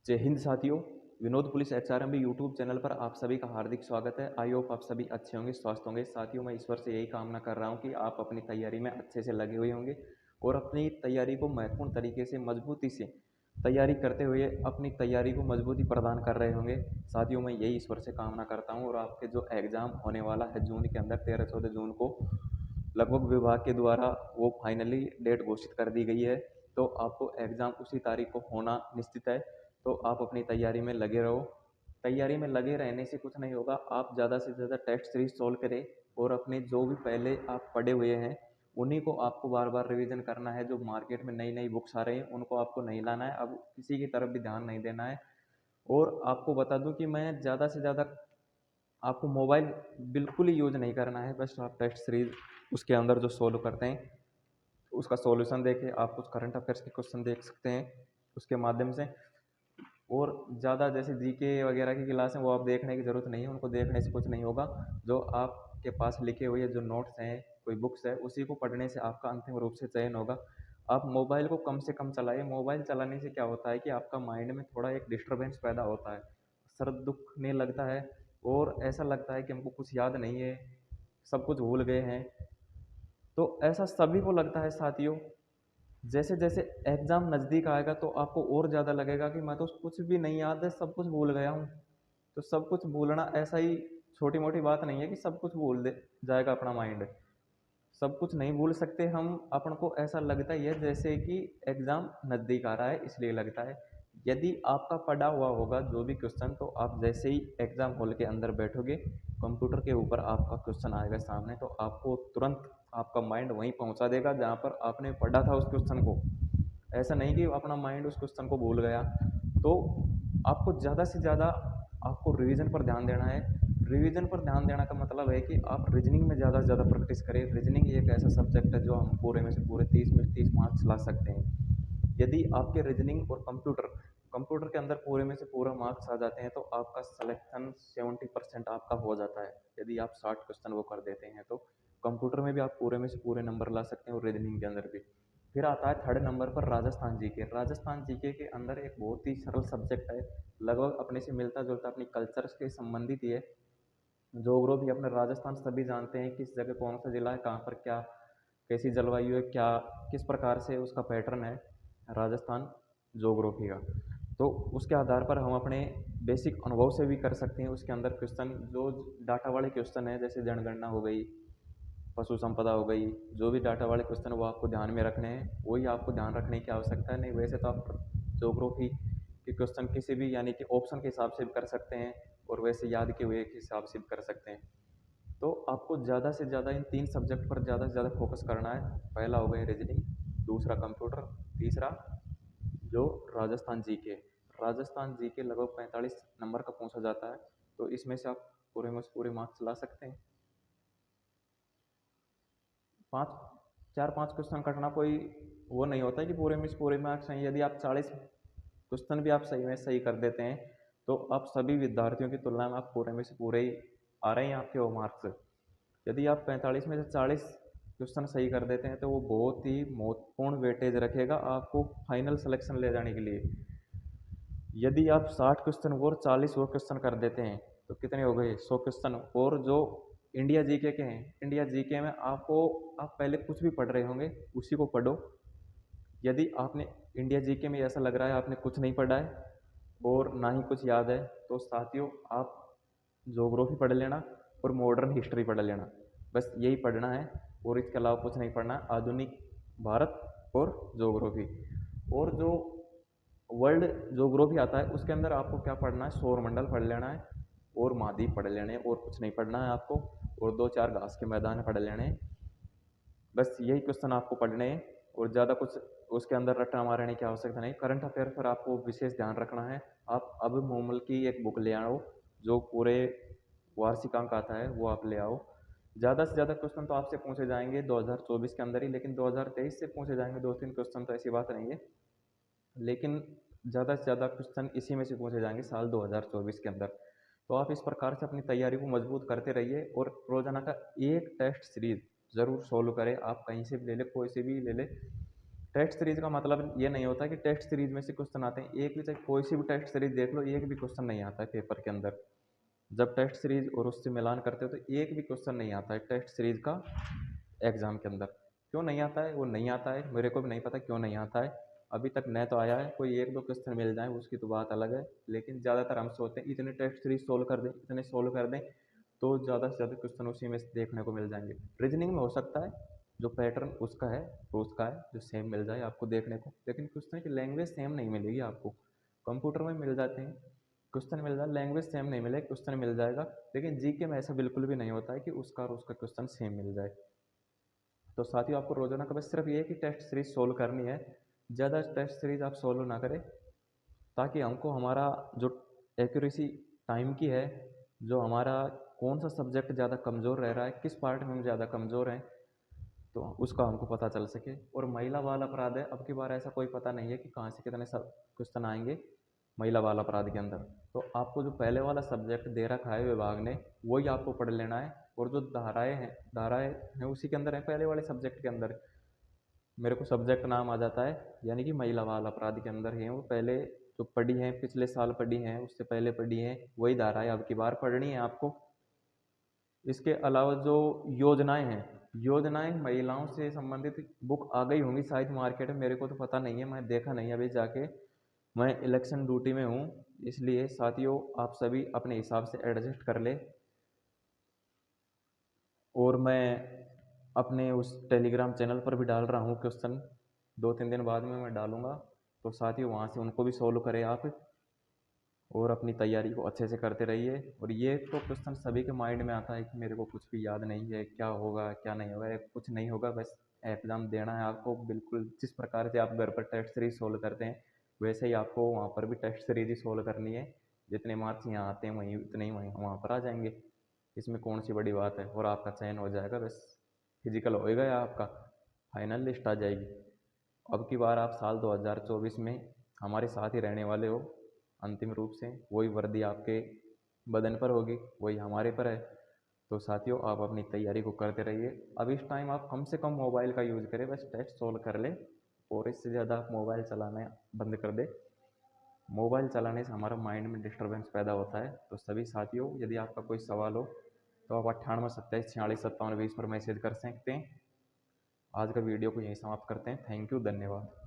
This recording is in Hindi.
जय हिंद साथियों। विनोद पुलिस एचआरएमबी यूट्यूब चैनल पर आप सभी का हार्दिक स्वागत है। आई होप आप सभी अच्छे होंगे, स्वस्थ होंगे। साथियों, मैं ईश्वर से यही कामना कर रहा हूं कि आप अपनी तैयारी में अच्छे से लगे हुए होंगे और अपनी तैयारी को महत्वपूर्ण तरीके से मजबूती से तैयारी करते हुए अपनी तैयारी को मजबूती प्रदान कर रहे होंगे। साथियों, मैं यही ईश्वर से कामना करता हूँ। और आपके जो एग्ज़ाम होने वाला है जून के अंदर 13-14 जून को लगभग विभाग के द्वारा वो फाइनली डेट घोषित कर दी गई है, तो आपको एग्ज़ाम उसी तारीख को होना निश्चित है। तो आप अपनी तैयारी में लगे रहो। तैयारी में लगे रहने से कुछ नहीं होगा। आप ज़्यादा से ज़्यादा टेस्ट सीरीज सॉल्व करें और अपने जो भी पहले आप पढ़े हुए हैं उन्हीं को आपको बार बार रिवीजन करना है। जो मार्केट में नई नई बुक्स आ रही हैं उनको आपको नहीं लाना है, अब किसी की तरफ भी ध्यान नहीं देना है। और आपको बता दूं कि मैं ज़्यादा से ज़्यादा आपको मोबाइल बिल्कुल ही यूज़ नहीं करना है। बस आप टेस्ट सीरीज उसके अंदर जो सॉल्व करते हैं उसका सॉल्यूशन देखें। आप कुछ करंट अफेयर्स के क्वेश्चन देख सकते हैं उसके माध्यम से। और ज़्यादा जैसे जीके वगैरह की क्लास है वो आप देखने की ज़रूरत नहीं है, उनको देखने से कुछ नहीं होगा। जो आपके पास लिखे हुए जो नोट्स हैं, कोई बुक्स है, उसी को पढ़ने से आपका अंतिम रूप से चयन होगा। आप मोबाइल को कम से कम चलाइए। मोबाइल चलाने से क्या होता है कि आपका माइंड में थोड़ा एक डिस्टर्बेंस पैदा होता है, सर दुखने लगता है और ऐसा लगता है कि हमको कुछ याद नहीं है, सब कुछ भूल गए हैं। तो ऐसा सभी को लगता है साथियों। जैसे जैसे एग्ज़ाम नज़दीक आएगा तो आपको और ज़्यादा लगेगा कि मैं तो कुछ भी नहीं याद है, सब कुछ भूल गया हूँ। तो सब कुछ भूलना ऐसा ही छोटी मोटी बात नहीं है कि सब कुछ भूल दे जाएगा अपना माइंड। सब कुछ नहीं भूल सकते हम। अपन को ऐसा लगता ही है जैसे कि एग्ज़ाम नज़दीक आ रहा है, इसलिए लगता है। यदि आपका पढ़ा हुआ होगा जो भी क्वेश्चन, तो आप जैसे ही एग्ज़ाम हॉल के अंदर बैठोगे, कंप्यूटर के ऊपर आपका क्वेश्चन आएगा सामने, तो आपको तुरंत आपका माइंड वहीं पहुंचा देगा जहां पर आपने पढ़ा था उस क्वेश्चन को। ऐसा नहीं कि अपना माइंड उस क्वेश्चन को भूल गया। तो आपको ज़्यादा से ज़्यादा आपको रिवीजन पर ध्यान देना है। रिवीजन पर ध्यान देना का मतलब है कि आप रीजनिंग में ज़्यादा से ज़्यादा प्रैक्टिस करें। रीजनिंग एक ऐसा सब्जेक्ट है जो हम पूरे में से पूरे 30 में 30 मार्क्स ला सकते हैं। यदि आपके रीजनिंग और कंप्यूटर कंप्यूटर के अंदर पूरे में से पूरा मार्क्स आ जाते हैं तो आपका सिलेक्शन 70% आपका हो जाता है। यदि आप 60 क्वेश्चन वो कर देते हैं तो कंप्यूटर में भी आप पूरे में से पूरे नंबर ला सकते हैं और रीजनिंग के अंदर भी। फिर आता है थर्ड नंबर पर राजस्थान जीके। राजस्थान जीके के अंदर एक बहुत ही सरल सब्जेक्ट है, लगभग अपने से मिलता जुलता, अपनी कल्चर से संबंधित ही है। जोग्राफी अपने राजस्थान सभी जानते हैं किस जगह कौन सा जिला है, कहाँ पर क्या कैसी जलवायु है, क्या किस प्रकार से उसका पैटर्न है राजस्थान जोग्राफी का। तो उसके आधार पर हम अपने बेसिक अनुभव से भी कर सकते हैं। उसके अंदर क्वेश्चन जो डाटा वाले क्वेश्चन है, जैसे जनगणना हो गई, पशु संपदा हो गई, जो भी डाटा वाले क्वेश्चन वो आपको ध्यान में रखने हैं, वही आपको ध्यान रखने की आवश्यकता है। नहीं वैसे तो आप ज्योग्राफी के क्वेश्चन किसी भी यानी कि ऑप्शन के हिसाब से भी कर सकते हैं और वैसे याद के हुए के हिसाब से भी कर सकते हैं। तो आपको ज़्यादा से ज़्यादा इन 3 सब्जेक्ट पर ज़्यादा से ज़्यादा फोकस करना है। पहला हो गया रीजनिंग, दूसरा कंप्यूटर, तीसरा जो राजस्थान जीके। राजस्थान जीके लगभग 45 नंबर का पूछा जाता है, तो इसमें से आप पूरे में से पूरे मार्क्स ला सकते हैं। पाँच 4-5 क्वेश्चन कटना कोई वो नहीं होता है कि पूरे में से पूरे मार्क्स हैं। यदि आप 40 क्वेश्चन भी आप सही में सही कर देते हैं तो आप सभी विद्यार्थियों की तुलना में आप पूरे में से पूरे ही आ रहे हैं आपके वो मार्क्स। यदि आप 45 में से 40 क्वेश्चन सही कर देते हैं तो वो बहुत ही महत्वपूर्ण वेटेज रखेगा आपको फाइनल सिलेक्शन ले जाने के लिए। यदि आप 60 क्वेश्चन और 40 वो क्वेश्चन कर देते हैं तो कितने हो गए, 100 क्वेश्चन। और जो इंडिया जीके के हैं, इंडिया जीके में आपको आप पहले कुछ भी पढ़ रहे होंगे उसी को पढ़ो। यदि आपने इंडिया जीके में ऐसा लग रहा है आपने कुछ नहीं पढ़ा है और ना ही कुछ याद है, तो साथियों आप ज्योग्राफी पढ़ लेना और मॉडर्न हिस्ट्री पढ़ लेना। बस यही पढ़ना है और इसके अलावा कुछ नहीं पढ़ना। आधुनिक भारत और ज्योग्राफी। और जो वर्ल्ड ज्योग्राफी आता है उसके अंदर आपको क्या पढ़ना है, सौरमंडल पढ़ लेना है और महाद्वीप पढ़ लेने हैं और कुछ नहीं पढ़ना है आपको। और 2-4 घास के मैदान पढ़ लेने हैं। बस यही क्वेश्चन आपको पढ़ने हैं और ज़्यादा कुछ उसके अंदर रट्टा मारने की आवश्यकता नहीं। करंट अफेयर पर आपको विशेष ध्यान रखना है। आप अब मोमल की एक बुक ले आओ जो पूरे वार्षिकांक आता है वो आप ले आओ। ज़्यादा से ज़्यादा क्वेश्चन तो आपसे पूछे जाएंगे 2024 के अंदर ही, लेकिन 2023 से पूछे जाएंगे 2-3 क्वेश्चन, तो ऐसी बात नहीं है। लेकिन ज़्यादा से ज़्यादा क्वेश्चन इसी में से पूछे जाएंगे साल 2024 के अंदर। तो आप इस प्रकार से अपनी तैयारी को मजबूत करते रहिए और रोज़ाना का एक टेस्ट सीरीज़ ज़रूर सॉल्व करें। आप कहीं से भी ले लें, कोई से भी ले लें। टेस्ट सीरीज़ का मतलब ये नहीं होता कि टेस्ट सीरीज़ में से क्वेश्चन आते हैं, एक भी चाहे कोई सी भी टेस्ट सीरीज़ देख लो, एक भी क्वेश्चन नहीं आता है पेपर के अंदर। जब टेस्ट सीरीज़ और उससे मिलान करते हो तो एक भी क्वेश्चन नहीं आता है टेस्ट सीरीज़ का एग्ज़ाम के अंदर। क्यों नहीं आता है? वो नहीं आता है, मेरे को भी नहीं पता क्यों नहीं आता है। अभी तक न तो आया है, कोई 1-2 क्वेश्चन मिल जाए उसकी तो बात अलग है, लेकिन ज़्यादातर हम सोचते हैं इतने टेस्ट सीरीज़ सोल्व कर दें, इतने सोल्व कर दें, तो ज़्यादा से ज़्यादा क्वेश्चन उसी में से देखने को मिल जाएँगे। रीज़निंग में हो सकता है, जो पैटर्न उसका है, तो उसका है, जो सेम मिल जाए आपको देखने को, लेकिन क्वेश्चन की लैंग्वेज सेम नहीं मिलेगी आपको। कंप्यूटर में मिल जाते हैं, क्वेश्चन मिल जाए, लैंग्वेज सेम नहीं मिले, क्वेश्चन मिल जाएगा, लेकिन जीके में ऐसा बिल्कुल भी नहीं होता है कि उसका और उसका क्वेश्चन सेम मिल जाए। तो साथियों आपको रोजाना का बस सिर्फ ये कि टेस्ट सीरीज सोल्व करनी है, ज़्यादा टेस्ट सीरीज आप सोल्व ना करें, ताकि हमको हमारा जो एक्यूरेसी टाइम की है, जो हमारा कौन सा सब्जेक्ट ज़्यादा कमज़ोर रह रहा है, किस पार्ट में हम ज़्यादा कमज़ोर हैं, तो उसका हमको पता चल सके। और महिला बाल अपराध है, अब की बार ऐसा कोई पता नहीं है कि कहाँ से कितने सब क्वेश्चन आएंगे महिला बाल अपराध के अंदर। तो आपको जो पहले वाला सब्जेक्ट दे रखा है विभाग ने, वही आपको पढ़ लेना है, और जो धाराएं हैं उसी के अंदर है, पहले वाले सब्जेक्ट के अंदर मेरे को सब्जेक्ट नाम आ जाता है, यानी कि महिला बाल अपराध के अंदर है वो। पहले जो पढ़ी हैं, पिछले साल पढ़ी हैं, उससे पहले पढ़ी हैं, वही धाराएं अब की बार पढ़नी है आपको। इसके अलावा जो योजनाएं हैं, योजनाएं महिलाओं से संबंधित बुक आ गई होंगी शायद मार्केट में, मेरे को तो पता नहीं है, मैं देखा नहीं अभी जाके, मैं इलेक्शन ड्यूटी में हूँ, इसलिए साथियों आप सभी अपने हिसाब से एडजस्ट कर ले। और मैं अपने उस टेलीग्राम चैनल पर भी डाल रहा हूँ क्वेश्चन, 2-3 दिन बाद में मैं डालूंगा, तो साथियों वहाँ से उनको भी सोल्व करें आप, और अपनी तैयारी को अच्छे से करते रहिए। और ये तो क्वेश्चन सभी के माइंड में आता है कि मेरे को कुछ भी याद नहीं है, क्या होगा क्या नहीं होगा, कुछ नहीं होगा, बस एग्ज़ाम देना है आपको। बिल्कुल जिस प्रकार से आप घर पर टेस्ट सीरीज सोल्व करते हैं, वैसे ही आपको वहाँ पर भी टेस्ट सीरीज ही सोल्व करनी है। जितने मार्क्स यहाँ आते हैं वहीं उतने ही वहीं वहाँ पर आ जाएंगे, इसमें कौन सी बड़ी बात है, और आपका चयन हो जाएगा, बस फिजिकल होएगा या आपका फाइनल लिस्ट आ जाएगी। अब की बार आप साल 2024 में हमारे साथ ही रहने वाले हो अंतिम रूप से, वही वर्दी आपके बदन पर होगी, वही हमारे पर है। तो साथियों आप अपनी तैयारी को करते रहिए। अब इस टाइम आप कम से कम मोबाइल का यूज़ करें, बस टेस्ट सोल्व कर ले, और इससे ज़्यादा आप मोबाइल चलाना बंद कर दे। मोबाइल चलाने से हमारा माइंड में डिस्टर्बेंस पैदा होता है। तो सभी साथियों यदि आपका कोई सवाल हो तो आप 9827465720 पर मैसेज कर सकते हैं। आज का वीडियो को यहीं समाप्त करते हैं। थैंक यू, धन्यवाद।